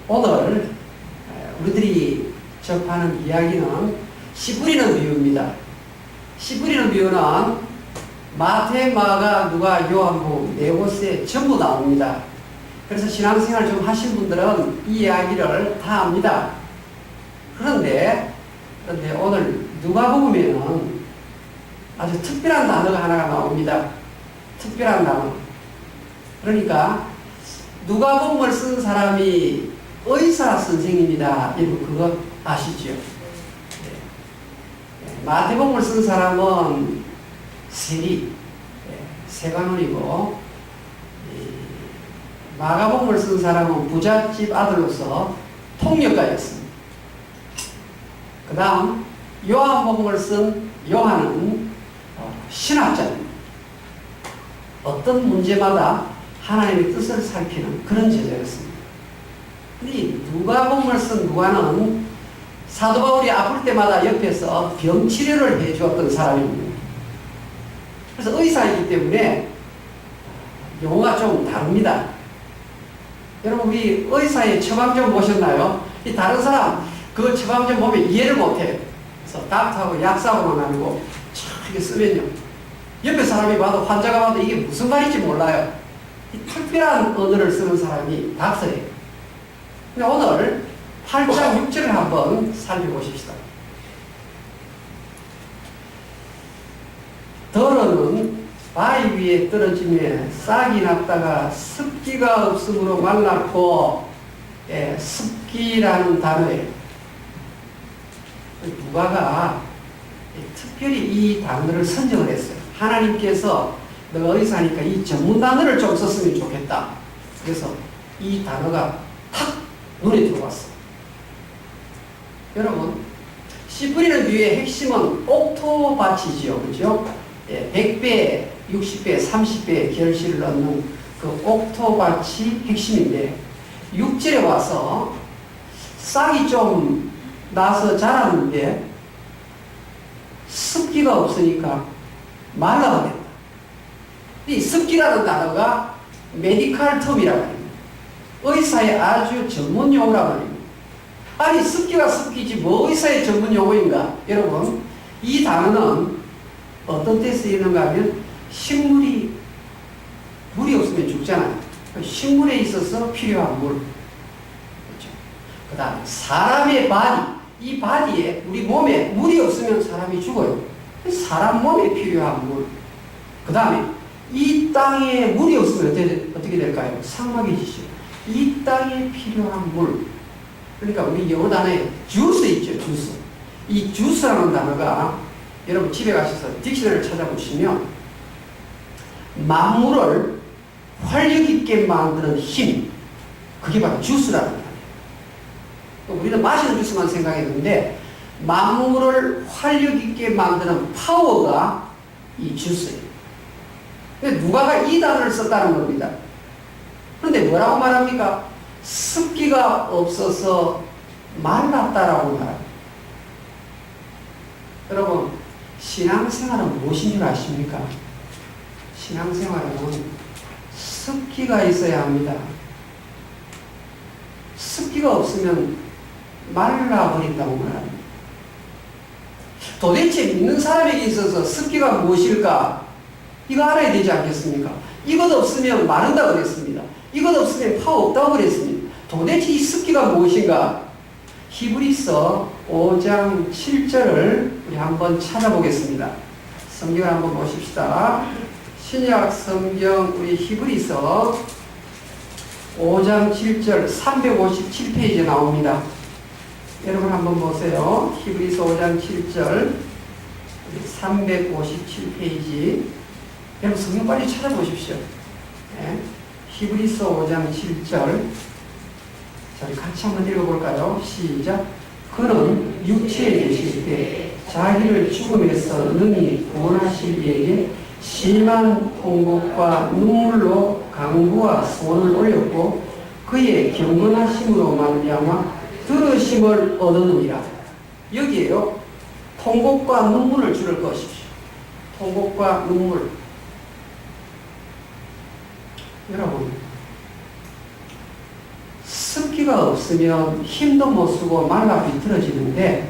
오늘 우리들이 접하는 이야기는 씨 뿌리는 비유입니다. 씨 뿌리는 비유는 마태, 마가, 누가, 요한복음 네 곳에 전부 나옵니다. 그래서 신앙생활 좀 하신 분들은 이 이야기를 다 압니다. 그런데 오늘 누가복음에는 아주 특별한 단어가 하나가 나옵니다. 특별한 단어. 그러니까 누가복음을 쓴 사람이 의사 선생입니다. 여러분 그거 아시죠? 마태복음을 쓴 사람은 세리, 세관원이고, 마가복음을 쓴 사람은 부잣집 아들로서 통역가였습니다. 그 다음 요한복음을 쓴 요한은 신학자입니다. 어떤 문제마다 하나님의 뜻을 살피는 그런 제자였습니다. 근데 누가복음을 쓴 누가는 사도 바울이 아플 때마다 옆에서 병치료를 해주었던 사람입니다. 그래서 의사이기 때문에 용어가 좀 다릅니다. 여러분 우리 의사의 처방전 보셨나요? 이 다른 사람 그 처방전 보면 이해를 못해요. 그래서 닥터하고 약사하고만 아니고 이렇게 쓰면요, 옆에 사람이 봐도 환자가 봐도 이게 무슨 말인지 몰라요. 이 특별한 언어를 쓰는 사람이 닥터예요. 근데 오늘 8장 6절을 한번 살펴보십시다. 더러는 바위 위에 떨어지며 싹이 났다가 습기가 없으므로 말랐고, 습기라는 단어예요. 누가가 특별히 이 단어를 선정을 했어요. 하나님께서 너가 의사니까 이 전문 단어를 좀 썼으면 좋겠다. 그래서 이 단어가 탁 눈에 들어왔어. 여러분, 씨 뿌리는 비유의 핵심은 옥토밭이지요. 그죠? 100배, 60배, 30배 결실을 얻는 그 옥토밭이 핵심인데, 6절에 와서 싹이 좀 나서 자랐는데 습기가 없으니까 말라버렸다. 이 습기라는 단어가 메디컬 텀이라고 합니다. 의사의 아주 전문 용어라고 합니다. 아니 습기가 습기지 뭐 의사의 전문 용어인가? 여러분 이 단어는 어떤 때 쓰이는가 하면 물이 없으면 죽잖아요. 식물에 있어서 필요한 물. 그렇죠? 그 다음에 사람의 바디, 이 바디에 우리 몸에 물이 없으면 사람이 죽어요. 사람 몸에 필요한 물. 그 다음에 이 땅에 물이 없으면 어떻게 될까요? 사막해지죠. 이 땅에 필요한 물. 그러니까 우리 영어 단어에 주스 있죠, 주스. 이 주스라는 단어가 여러분 집에 가셔서 딕셔너리를 찾아보시면 만물을 활력 있게 만드는 힘, 그게 바로 주스라는 단어예요. 우리는 마시는 주스만 생각했는데 만물을 활력 있게 만드는 파워가 이 주스예요. 근데 누가가 이 단어를 썼다는 겁니다. 그런데 뭐라고 말합니까? 습기가 없어서 말랐다라고 말합니다. 여러분, 신앙생활은 무엇인 줄 아십니까? 신앙생활은 습기가 있어야 합니다. 습기가 없으면 말라버린다고 말합니다. 도대체 믿는 사람에게 있어서 습기가 무엇일까? 이거 알아야 되지 않겠습니까? 이것 없으면 마른다고 그랬습니다. 이것 없으면 파워 없다고 그랬습니다. 도대체 이 습기가 무엇인가? 히브리서 5장 7절을 우리 한번 찾아보겠습니다. 성경을 한번 보십시다. 신약 성경 우리 히브리서 5장 7절 357페이지에 나옵니다. 여러분 한번 보세요. 히브리서 5장 7절 357페이지. 여러분 성경 빨리 찾아보십시오. 네. 히브리서 5장 7절. 자, 우리 같이 한번 읽어볼까요? 시작. 그는 육체에 계실 때 자기를 죽음에서 능히 구원하실 이에게 심한 통곡과 눈물로 강구와 소원을 올렸고 그의 경건하심으로 말미암아 들으심을 얻으느니라. 여기에요. 통곡과 눈물을 줄을 것이십시오. 통곡과 눈물. 여러분, 습기 습기가 없으면 힘도 못 쓰고 말라 비틀어지는데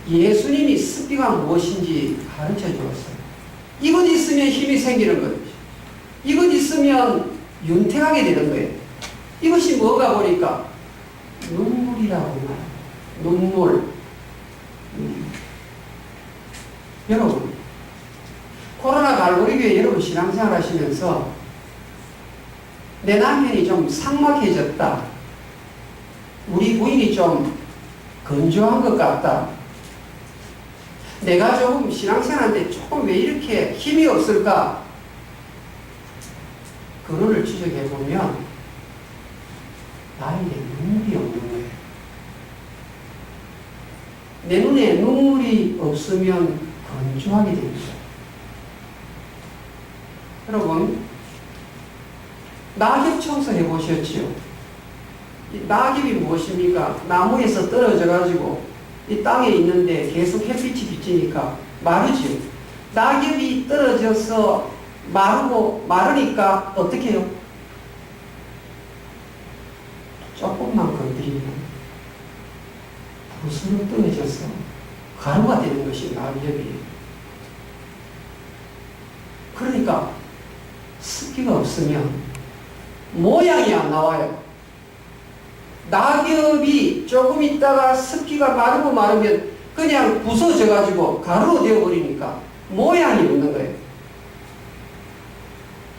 예수님이 습기가 무엇인지 가르쳐 주었어요. 이것 있으면 힘이 생기는 거죠. 이것 있으면 윤택하게 되는 거예요. 이것이 뭐가 보니까 눈물이라고 말해요. 눈물. 여러분, 코로나 갈고리교회 여러분 신앙생활 하시면서 내 남편이 좀 삭막해졌다. 우리 부인이 좀 건조한 것 같다. 내가 조금 신앙생활하는데 조금 왜 이렇게 힘이 없을까? 그거를 추적해보면 나에게 눈물이 없는 거예요. 내 눈에 눈물이 없으면 건조하게 됩니다. 여러분, 낙엽 청소해 보셨지요? 이 낙엽이 무엇입니까? 나무에서 떨어져 가지고 이 땅에 있는데 계속 햇빛이 비치니까 마르지요. 낙엽이 떨어져서 마르니까 어떻게 해요? 조금만 건드리면 부스러 떨어져서 가루가 되는 것이 낙엽이에요. 그러니까 습기가 없으면 모양이 안 나와요. 낙엽이 조금 있다가 습기가 마르면 그냥 부서져 가지고 가루로 되어버리니까 모양이 없는 거예요.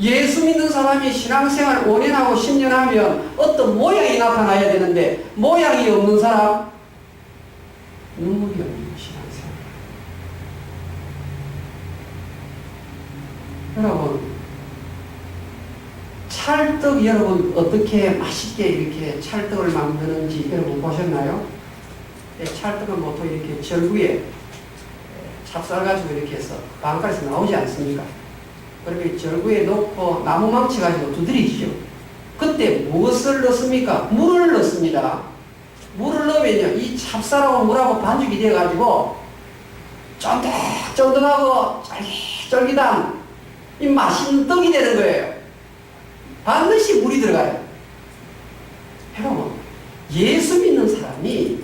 예수 믿는 사람이 신앙생활 5년하고 10년 하면 어떤 모양이 나타나야 되는데 모양이 없는 사람, 눈물이 없는 신앙생활. 여러분, 찰떡 여러분 어떻게 맛있게 이렇게 찰떡을 만드는지 여러분 보셨나요? 찰떡은 보통 이렇게 절구에 찹쌀 가지고 이렇게 해서 방앗간에서 나오지 않습니까? 그렇게 절구에 넣고 나무 망치 가지고 두드리지요. 그때 무엇을 넣습니까? 물을 넣습니다. 물을 넣으면요, 이 찹쌀하고 물하고 반죽이 되어가지고 쫀득쫀득하고 쫄깃쫄깃한 이 맛있는 떡이 되는 거예요. 반드시 물이 들어가요. 여러분, 예수 믿는 사람이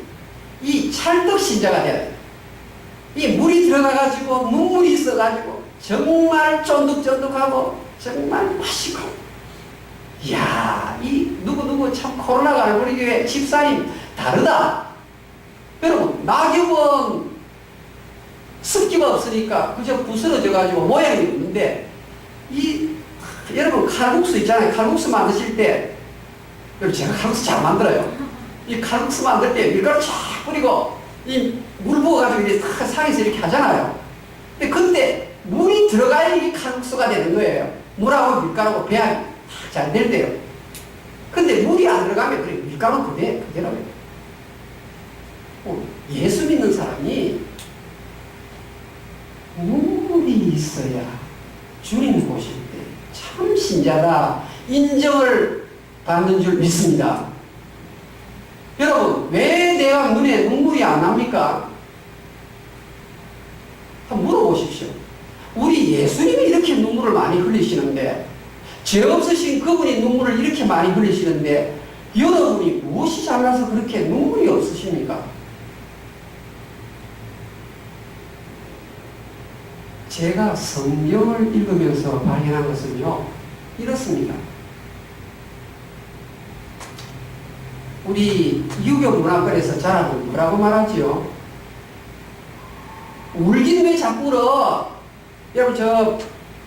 이 찰떡 신자가 돼야 돼요. 이 물이 들어가가지고 눈물이 있어가지고 정말 쫀득쫀득하고 정말 맛있고, 이야, 이 누구누구 참 코로나가 알고리교회 집사님 다르다. 여러분, 낙엽은 습기가 없으니까 그저 부스러져가지고 모양이 없는데, 여러분 칼국수 있잖아요. 칼국수 만드실 때, 여러분 제가 칼국수 잘 만들어요. 이 칼국수 만들 때 밀가루 쫙 뿌리고 이 물 부어가지고 이렇게 상에서 이렇게 하잖아요. 근데 그때 물이 들어가야 이 칼국수가 되는 거예요. 물하고 밀가루하고 배합이 잘 될 때요. 근데 물이 안 들어가면 그래 밀가루 그대로예요. 예수 믿는 사람이 눈물이 있어야 주님 보실 때 참 신자다 인정을 받는 줄 믿습니다. 여러분, 왜 내가 눈에 눈물이 안 납니까? 한번 물어보십시오. 우리 예수님이 이렇게 눈물을 많이 흘리시는데, 죄 없으신 그분이 눈물을 이렇게 많이 흘리시는데 여러분이 무엇이 잘나서 그렇게 눈물이 없으십니까? 제가 성경을 읽으면서 발견한 것은요, 이렇습니다. 우리 유교 문화권에서 자라는 뭐라고 말하지요? 울긴 왜 자꾸 울어? 여러분, 저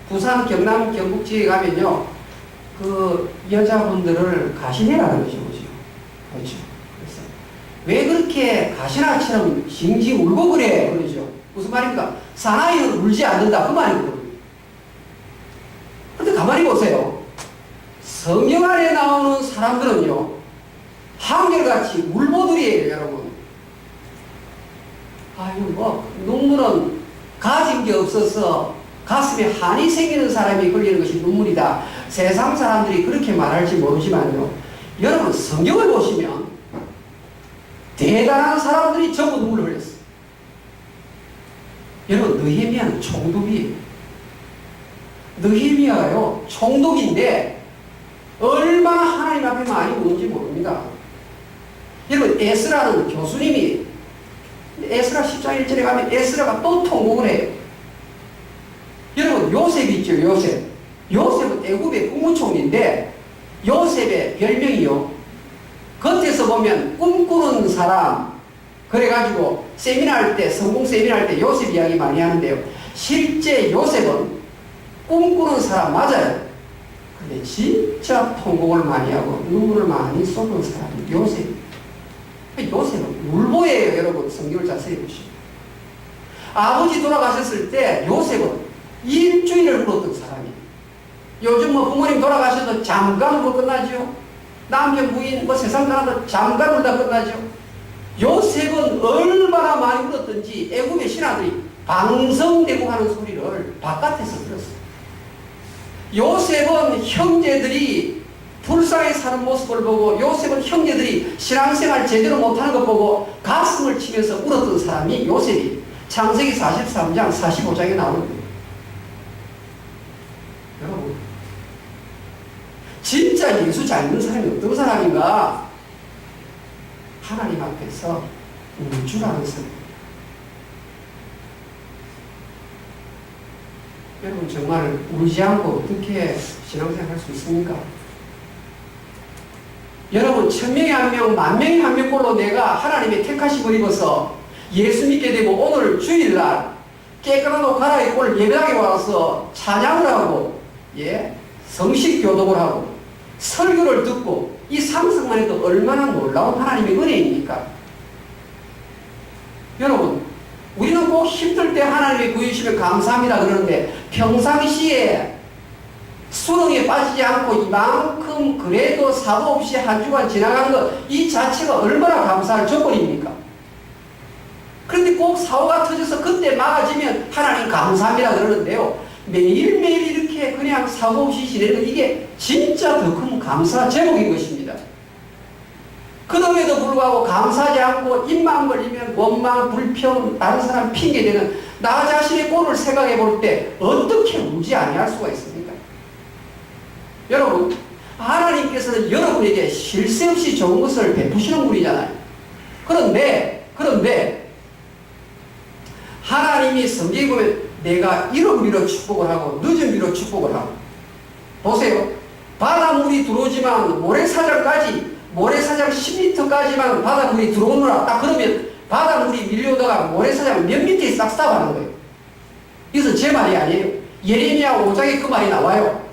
부산 경남 경북 지역에 가면요, 그 여자분들을 가시네라 그러죠. 그렇죠. 그래서 왜 그렇게 가시나처럼 징징 울고 그래? 그러죠. 무슨 말입니까? 사나이는 울지 않는다. 그 말이거든요. 그런데 가만히 보세요. 성경 안에 나오는 사람들은요, 한결같이 울보들이에요, 여러분. 아유, 눈물은 가진 게 없어서 가슴에 한이 생기는 사람이 흘리는 것이 눈물이다. 세상 사람들이 그렇게 말할지 모르지만요, 여러분 성경을 보시면 대단한 사람들이 전부 눈물을 흘렸어요. 여러분, 느헤미야는 총독이에요. 느헤미야가요 총독인데 얼마나 하나님 앞에 많이 우는지 모릅니다. 여러분, 에스라는 교수님이 에스라 10장 1절에 가면 에스라가 또 통곡을 해요. 여러분, 요셉 있죠, 요셉. 요셉은 애굽의 국무총리인데 요셉의 별명이요. 겉에서 보면 꿈꾸는 사람. 그래가지고 세미나 할 때, 성공 세미나 할 때 요셉 이야기 많이 하는데요. 실제 요셉은 꿈꾸는 사람 맞아요. 근데 진짜 통곡을 많이 하고 눈물을 많이 쏟은 사람이 요셉. 요셉은 울보예요, 여러분. 성경을 자세히 보시면. 아버지 돌아가셨을 때 요셉은 일주일을 울었던 사람이에요. 요즘 뭐 부모님 돌아가셔도 잠깐 울고 끝나죠. 남편 부인 뭐 세상 나가도 잠깐 울다 끝나죠. 요셉은 얼마나 많이 울었던지 애굽의 신하들이 방성대고 하는 소리를 바깥에서 들었어요. 요셉은 형제들이 불쌍히 사는 모습을 보고 요셉은 형제들이 신앙생활 제대로 못하는 것 보고 가슴을 치면서 울었던 사람이 요셉이 창세기 43장 45장에 나오는 거예요. 여러분, 진짜 예수 잘 믿는 사람이 어떤 사람인가? 하나님 앞에서 울주라는 사람. 여러분, 정말 울지 않고 어떻게 신앙생활 할 수 있습니까? 여러분, 1000명에 1명, 10,000명에 1명꼴로 내가 하나님의 택하심을 입어서 예수 믿게 되고 오늘 주일날 깨끗한 옷 갈아입고 오늘 예배당에 와서 찬양을 하고, 예, 성식 교독을 하고 설교를 듣고 이 상승만 해도 얼마나 놀라운 하나님의 은혜입니까? 여러분, 우리는 꼭 힘들 때 하나님의 구해주시면 감사합니다 그러는데 평상시에 수렁에 빠지지 않고 이만큼 그래도 사고 없이 한 주간 지나가는 것 이 자체가 얼마나 감사할 조건입니까? 그런데 꼭 사고가 터져서 그때 막아지면 하나님 감사합니다 그러는데요. 매일매일 이렇게 그냥 사고 없이 지내는 이게 진짜 더 큰 감사 제목인 것입니다. 그럼에도 불구하고 감사하지 않고 입만 벌리면 원망, 불평, 다른 사람 핑계대는 나 자신의 꼴을 생각해 볼 때 어떻게 울지 아니할 수가 있습니까? 여러분, 하나님께서는 여러분에게 쉴 새 없이 좋은 것을 베푸시는 분이잖아요. 그런데 하나님이 성경에 보면 내가 이른 비로 축복을 하고 늦은 비로 축복을 하고, 보세요. 바닷물이 들어오지만 모래사장까지, 모래사장 10m까지만 바닷물이 들어오느라 딱 그러면 바닷물이 밀려오다가 모래사장 몇 미터에 싹 싹하는 거예요. 이것은 제 말이 아니에요. 예레미야 5장에 그 말이 나와요.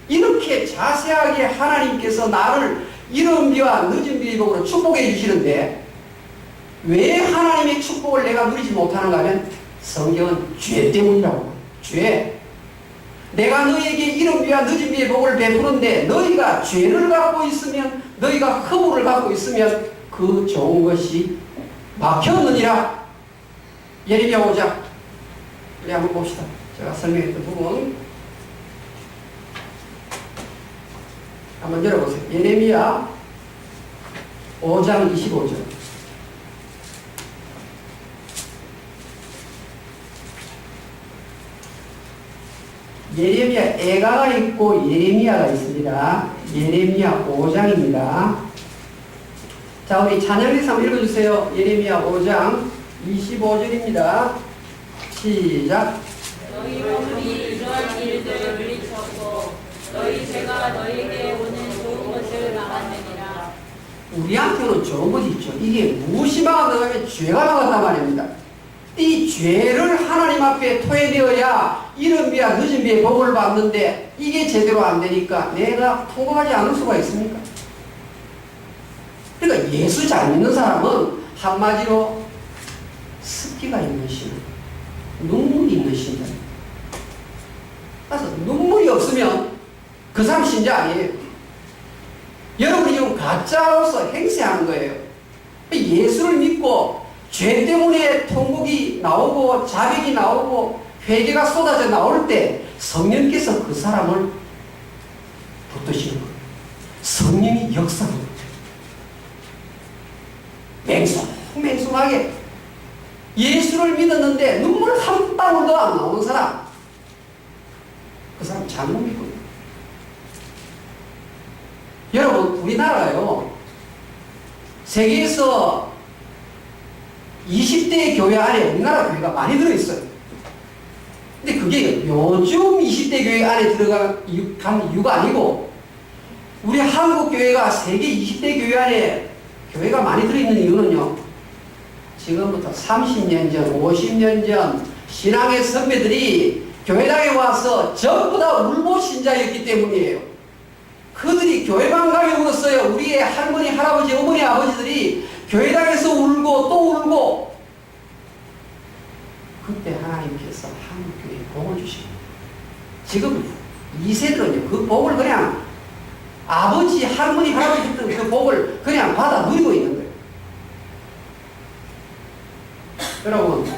이렇게 자세하게 하나님께서 나를 이른 비와 늦은 비 복으로 축복해 주시는데 왜 하나님의 축복을 내가 누리지 못하는가 하면 성경은 죄 때문이라고. 죄. 내가 너희에게 이른 비와 늦은 비의 복을 베푸는데 너희가 죄를 갖고 있으면, 너희가 허물을 갖고 있으면 그 좋은 것이 막혔느니라. 예레미야 5장. 우리 한번 봅시다. 제가 설명했던 부분 한번 열어보세요. 예레미야 5장 25절. 예레미야 애가가 있고 예레미야가 있습니다. 예레미야 5장입니다. 자, 우리 찬양에서 한번 읽어주세요. 예레미야 5장 25절입니다. 시작. 너희 몸이 이러한 일들을 물리쳤고 너희 죄가 너희에게 오는 좋은 것을 막았느니라. 우리한테는 좋은 것이 있죠. 이게 무엇이 막았느냐면 죄가 막았단 말입니다. 이 죄를 하나님 앞에 토해내어야 이른 비와 늦은 비의 복을 받는데 이게 제대로 안 되니까 내가 통과하지 않을 수가 있습니까? 그러니까 예수 잘 믿는 사람은 한마디로 습기가 있는 신, 눈물이 있는 신자. 그래서 눈물이 없으면 그 사람 신자 아니에요. 여러분이 지금 가짜로서 행세하는 거예요. 예수를 믿고 죄 때문에 통곡이 나오고 자백이 나오고 회개가 쏟아져 나올 때 성령께서 그 사람을 붙드시는 거예요. 성령이 역사하는 거예요. 맹숭하게 예수를 믿었는데 눈물 한 방울도 안 나오는 사람, 그 사람 잘못 믿고 있어요. 여러분, 우리나라요 세계에서 20대 교회 안에 우리나라 교회가 많이 들어있어요. 근데 그게 요즘 20대 교회 안에 들어간 이유가 아니고, 우리 한국 교회가 세계 20대 교회 안에 교회가 많이 들어있는 이유는요, 지금부터 30년 전, 50년 전 신앙의 선배들이 교회당에 와서 전부 다 울보 신자였기 때문이에요. 그들이 교회만 가면 울었어요. 우리의 할머니, 할아버지, 어머니, 아버지들이 교회당에서 울고 또 울고. 그때 하나님께서 한국교회에 복을 주시고, 지금 2세들은요 그 복을 그냥 아버지, 할머니, 할아버지 줬던 그 복을 그냥 받아 누리고 있는 거예요. 여러분,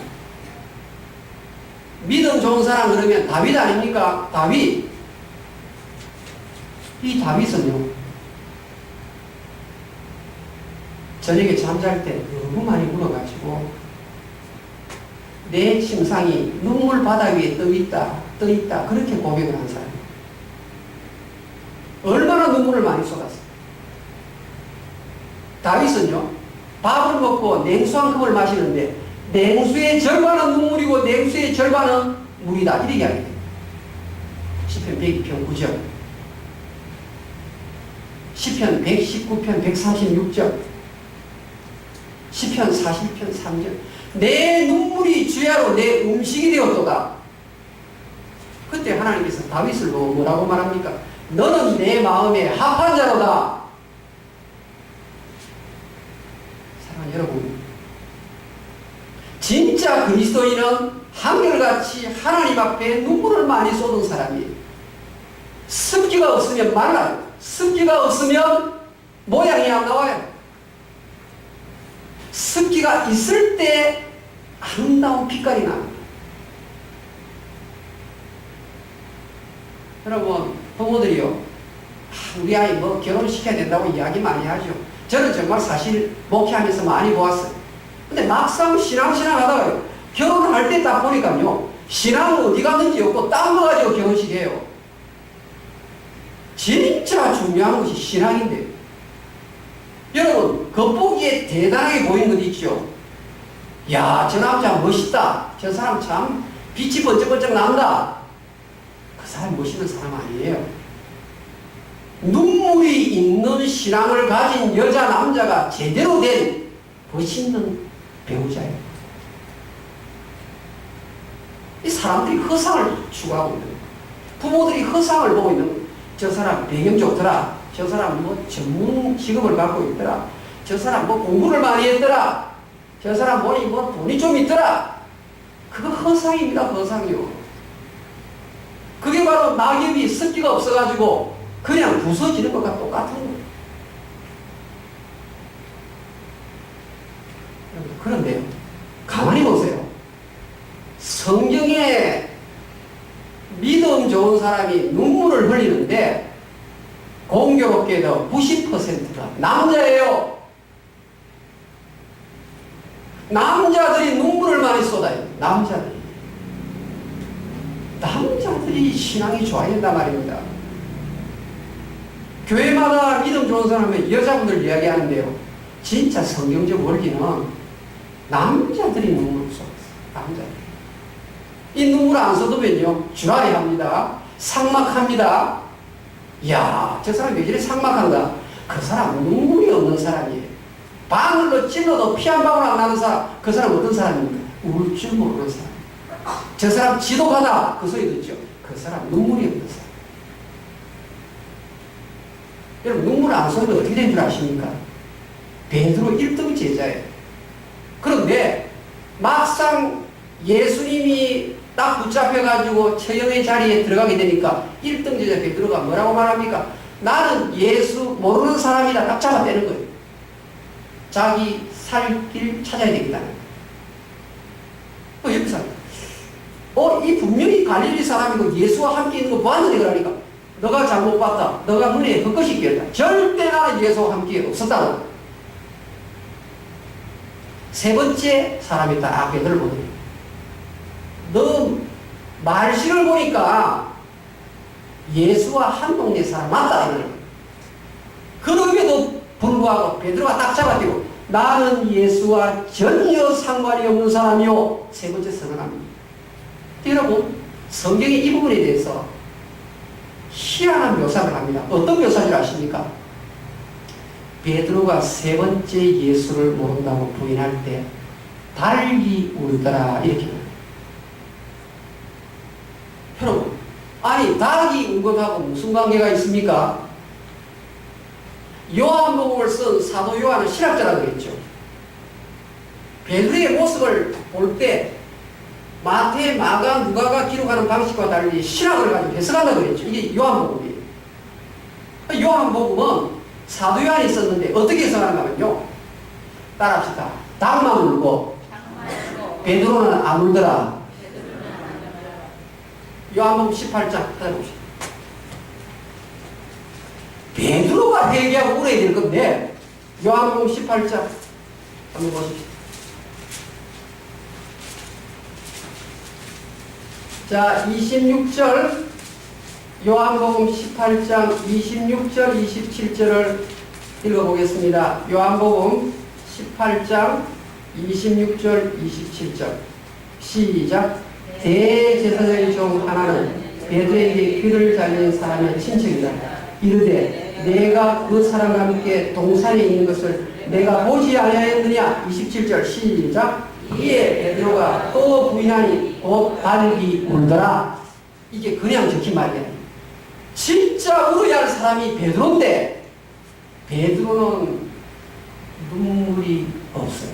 믿음 좋은 사람 그러면 다윗 아닙니까? 다윗. 이 다윗은요, 저녁에 잠잘 때 너무 많이 울어가지고 내 심상이 눈물 바다 위에 떠 있다 그렇게 고백을 한 사람이에요. 얼마나 눈물을 많이 쏟았어요. 다윗은요, 밥을 먹고 냉수 한 컵을 마시는데 냉수의 절반은 눈물이고 냉수의 절반은 물이다, 이렇게 이야기해요. 시편 102편 9절, 시편 119편 136절, 시편 40편 3절. 내 눈물이 주야로 내 음식이 되었도다. 그때 하나님께서 다윗을 뭐라고 말합니까? 너는 내 마음에 합한 자로다. 사랑하는 여러분, 진짜 그리스도인은 한결같이 하나님 앞에 눈물을 많이 쏟은 사람이에요. 습기가 없으면 말라요. 습기가 없으면 모양이 안 나와요. 습기가 있을 때 아름다운 빛깔이 납니다. 여러분, 부모들이요, 우리 아이 뭐 결혼시켜야 된다고 이야기 많이 하죠. 저는 정말 사실 목회하면서 많이 보았어요. 근데 막상 신앙 하다가요, 결혼을 할 때 딱 보니까요, 신앙은 어디 갔는지 없고 딴 거 가지고 결혼식 해요. 진짜 중요한 것이 신앙인데, 여러분, 겉보기에 대단하게 보이는 것 있죠. 야, 저 남자 멋있다. 저 사람 참 빛이 번쩍번쩍 난다. 그 사람 멋있는 사람 아니에요. 눈물이 있는 신앙을 가진 여자, 남자가 제대로 된 멋있는 배우자예요. 이 사람들이 허상을 추구하고 있는 거예요. 부모들이 허상을 보고 있는 거예요. 저 사람 배경 좋더라. 저 사람 뭐 전문 직업을 갖고 있더라. 저 사람 뭐 공부를 많이 했더라. 저 사람 보니 뭐 돈이 좀 있더라. 그거 허상입니다. 허상이요. 그게 바로 낙엽이 습기가 없어가지고 그냥 부서지는 것과 똑같은 거예요. 그런데요, 가만히 보세요. 성경에 믿음 좋은 사람이 눈물을 흘리는데 공교롭게도 90%가 남자예요. 남자들이 눈물을 많이 쏟아요. 남자들이 신앙이 좋아야 된단 말입니다. 교회마다 믿음 좋은 사람은 여자분들 이야기하는데요, 진짜 성경적 원리는 남자들이 눈물을 쏟았어요. 남자들이. 이 눈물 안 쏟으면요, 주라리합니다. 삭막합니다. 이야, 저 사람 왜 이렇게 삭막한가? 그 사람 눈물이 없는 사람이에요. 바늘로 찔러도 피 한 방울 안 나는 사람, 그 사람 어떤 사람입니까? 울 줄 모르는 사람. 저 사람 지독하다, 그 소리 듣죠? 그 사람 눈물이 없는 사람. 여러분, 눈물 안 쏟으면 어떻게 된 줄 아십니까? 베드로 1등 제자예요. 그런데 막상 예수님이 딱 붙잡혀가지고 처형의 자리에 들어가게 되니까 1등 제자 베드로가 뭐라고 말합니까? 나는 예수 모르는 사람이다. 딱 잡아떼는 거예요. 자기 살 길 찾아야 되겠다. 여기서 이 분명히 갈릴리 사람이고 예수와 함께 있는 거 봤는데 그러니까 너가 잘못 봤다. 너가 눈에 헛것이 끼었다. 절대 나는 예수와 함께 없었다고. 세 번째 사람이 딱 베드로를 보더니 너 말실을 보니까 예수와 한 동네 사람 맞다. 그럼에도 불구하고 베드로가 딱 잡아들고 나는 예수와 전혀 상관이 없는 사람이요. 세 번째 선언합니다. 여러분, 성경이 이 부분에 대해서 희한한 묘사를 합니다. 어떤 묘사를 아십니까? 베드로가 세 번째 예수를 모른다고 부인할 때 닭이 울더라 이렇게 말합니다. 여러분, 아니 닭이 운 것하고 무슨 관계가 있습니까? 요한복음을 쓴 사도 요한은 신학자라고 그랬죠. 베드로의 모습을 볼 때 마태, 마가, 누가가 기록하는 방식과 달리 신학을 가지고 해석한다고 그랬죠. 이게 요한복음이에요. 요한복음은 사도 요한이 썼는데 어떻게 해석하는가면요. 따라합시다. 닭만 울고 베드로는 안 울더라. 요한복음 18장 찾아봅시다. 베드로가 회개하고 울어야 될 건데 요한복음 18장 한번 보십시오. 자, 26절 요한복음 18장 26절 27절을 읽어보겠습니다. 요한복음 18장 26절 27절 시작. 대제사장의 종 하나는 베드로에게 귀를 잘린 사람의 친척이다. 이르되 내가 그 사람과 함께 동산에 있는 것을 내가 보지 아니하였느냐. 27절 시작. 이에 베드로가 또 부인하니 곧 닭이 울더라. 이게 그냥 적힌 말이야. 진짜 울어야 할 사람이 베드로인데 베드로는 눈물이 없어요.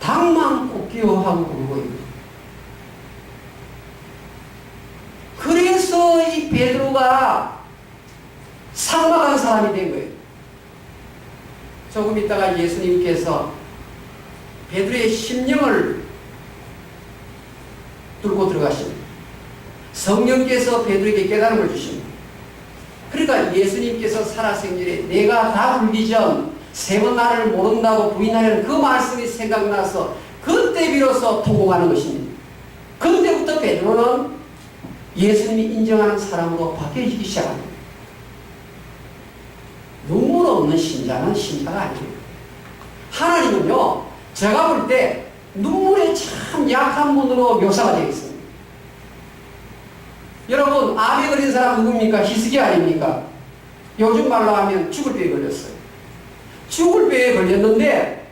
닭만 꽃기어하고 울고 있는. 그래서 이 베드로가 삭막한 사람이 된 거예요. 조금 있다가 예수님께서 베드로의 심령을 뚫고 들어가십니다. 성령께서 베드로에게 깨달음을 주십니다. 그러니까 예수님께서 살아생전에 내가 다 울기 전 세 번 나를 모른다고 부인하려는 그 말씀이 생각나서 그때 비로소 통곡하는 것입니다. 그때부터 베드로는 예수님이 인정하는 사람으로 바뀌어지기 시작합니다. 눈물 없는 신자는 신자가 아니에요. 하나님은요, 제가 볼 때 눈물에 참 약한 분으로 묘사가 되어 있습니다. 여러분, 암에 걸린 사람 누굽니까? 히스기야 아닙니까? 요즘 말로 하면 죽을 병에 걸렸어요. 죽을 병에 걸렸는데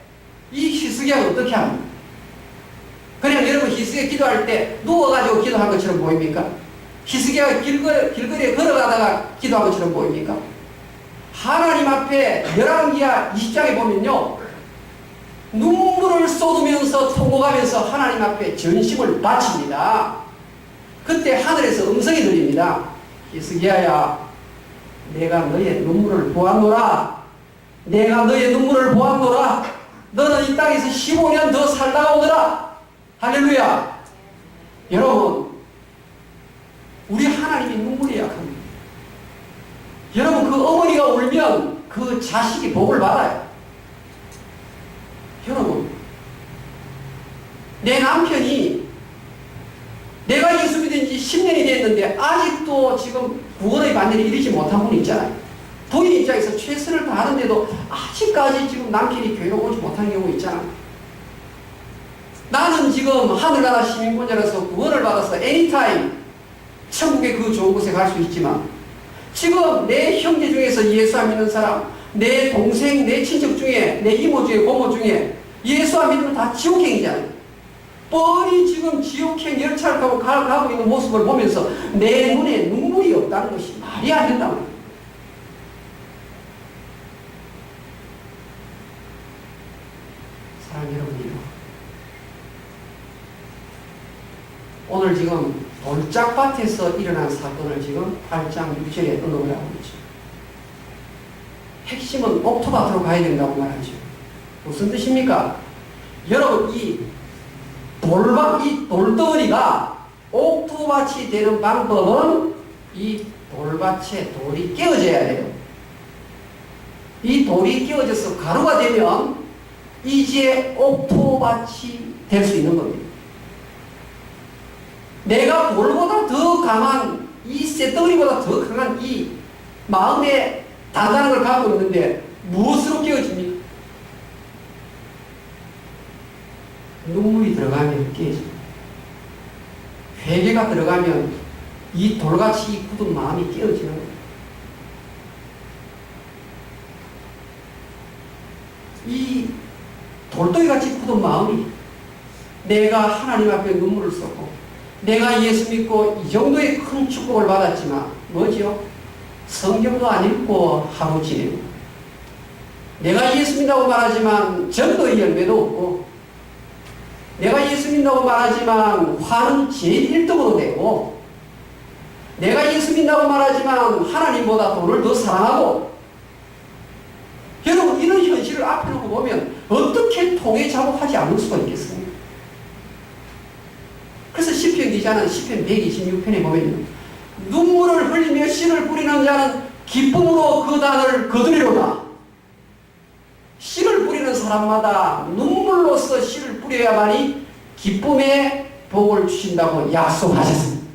이 히스기야가 어떻게 합니까? 그냥 여러분 히스기야 기도할 때 누워가지고 기도한 것처럼 보입니까? 히스기야가 길거리에 걸어가다가 기도한 것처럼 보입니까? 하나님 앞에 열왕기하 20장에 보면요, 눈물을 쏟으면서 통곡하면서 하나님 앞에 전심을 바칩니다. 그때 하늘에서 음성이 들립니다. 히스기야야, 내가 너의 눈물을 보았노라. 내가 너의 눈물을 보았노라. 너는 이 땅에서 15년 더 살다가 오더라. 할렐루야. 여러분, 우리 하나님이 눈물이 약합니다. 여러분, 그 어머니가 울면 그 자식이 복을 받아요. 여러분, 내 남편이 내가 예수 믿은 지 10년이 됐는데 아직도 지금 구원의 반열에 이르지 못한 분이 있잖아요. 부인 입장에서 최선을 다하는데도 아직까지 지금 남편이 교회로 오지 못한 경우 있잖아요. 나는 지금 하늘나라 시민권자로서 구원을 받아서 애니타임 천국의 그 좋은 곳에 갈 수 있지만 지금 내 형제 중에서 예수 안 믿는 사람, 내 동생, 내 친척 중에, 내 이모 중에, 고모 중에 예수 안 믿으면 다 지옥행이잖아요. 뻔히 지금 지옥행 열차를 타고 가고 있는 모습을 보면서 내 눈에 눈물이 없다는 것이 말이 안 된다고 합니다. 사랑 여러분이요, 오늘 지금 돌짝밭에서 일어난 사건을 지금 8장 6절에 언급을 하고 있죠. 핵심은 옥토밭으로 가야 된다고 말하죠. 무슨 뜻입니까? 여러분, 이 돌덩어리가 옥토밭이 되는 방법은 이 돌밭에 돌이 끼워져야 돼요. 이 돌이 끼워져서 가루가 되면 이제 옥토밭이 될 수 있는 겁니다. 내가 돌보다 더 강한, 이 쇳덩어리보다 더 강한 이 마음의 단단한 걸 갖고 있는데 무엇으로 깨어집니까? 눈물이 들어가면 깨집니다. 회개가 들어가면 이 돌같이 굳은 마음이 깨어지는 거예요. 이 돌덩이같이 굳은 마음이 내가 하나님 앞에 눈물을 쏟고 내가 예수 믿고 이 정도의 큰 축복을 받았지만 뭐지요? 성경도 안 읽고 하루 지내고 내가 예수 믿다고 말하지만 전도의 열매도 없고 내가 예수 믿다고 말하지만 화는 제일 1등으로 되고 내가 예수 믿다고 말하지만 하나님보다 돈을 더 사랑하고 여러분 이런 현실을 앞에 놓고 보면 어떻게 통에 자복하지 않을 수가 있겠습니까? 그래서 시편 기자는 시편 126편에 보면 눈물을 흘리며 씨를 뿌리는 자는 기쁨으로 그 단을 거두리로다. 씨를 뿌리는 사람마다 눈물로써 씨를 뿌려야만이 기쁨의 복을 주신다고 약속하셨습니다.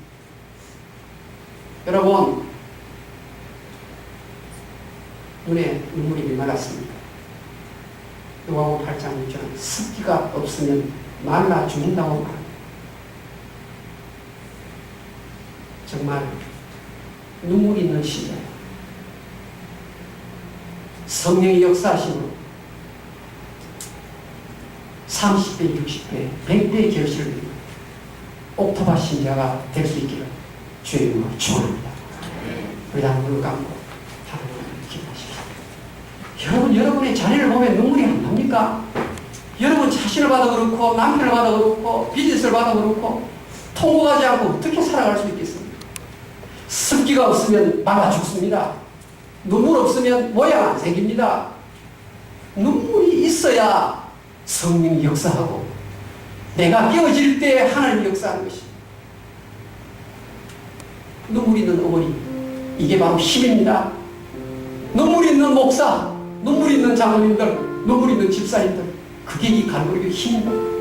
여러분 눈에 눈물이 메말랐습니다. 요한복음 8장 6절은 습기가 없으면 말라 죽는다고 말합니다. 정말 눈물 있는 시대예요. 성령의 역사하심으로 30배, 60배, 100배의 결실을 이루고 옥토바 신자가 될 수 있기를 주의 이름으로 축원합니다. 우리 다 눈을 감고 하나님을 기도하십시오. 여러분, 여러분의 자리를 보면 눈물이 안 납니까? 여러분 자신을 봐도 그렇고 남편을 봐도 그렇고 비즈니스를 봐도 그렇고 통곡하지 않고 어떻게 살아갈 수 있겠습니까? 습기가 없으면 말라 죽습니다. 눈물 없으면 모양 안 생깁니다. 눈물이 있어야 성령이 역사하고 내가 깨어질 때 하나님이 역사하는 것이 눈물 있는 어머니 이게 바로 힘입니다. 눈물 있는 목사, 눈물 있는 장로님들, 눈물 있는 집사님들 그게 이 갈보리교의 힘입니다.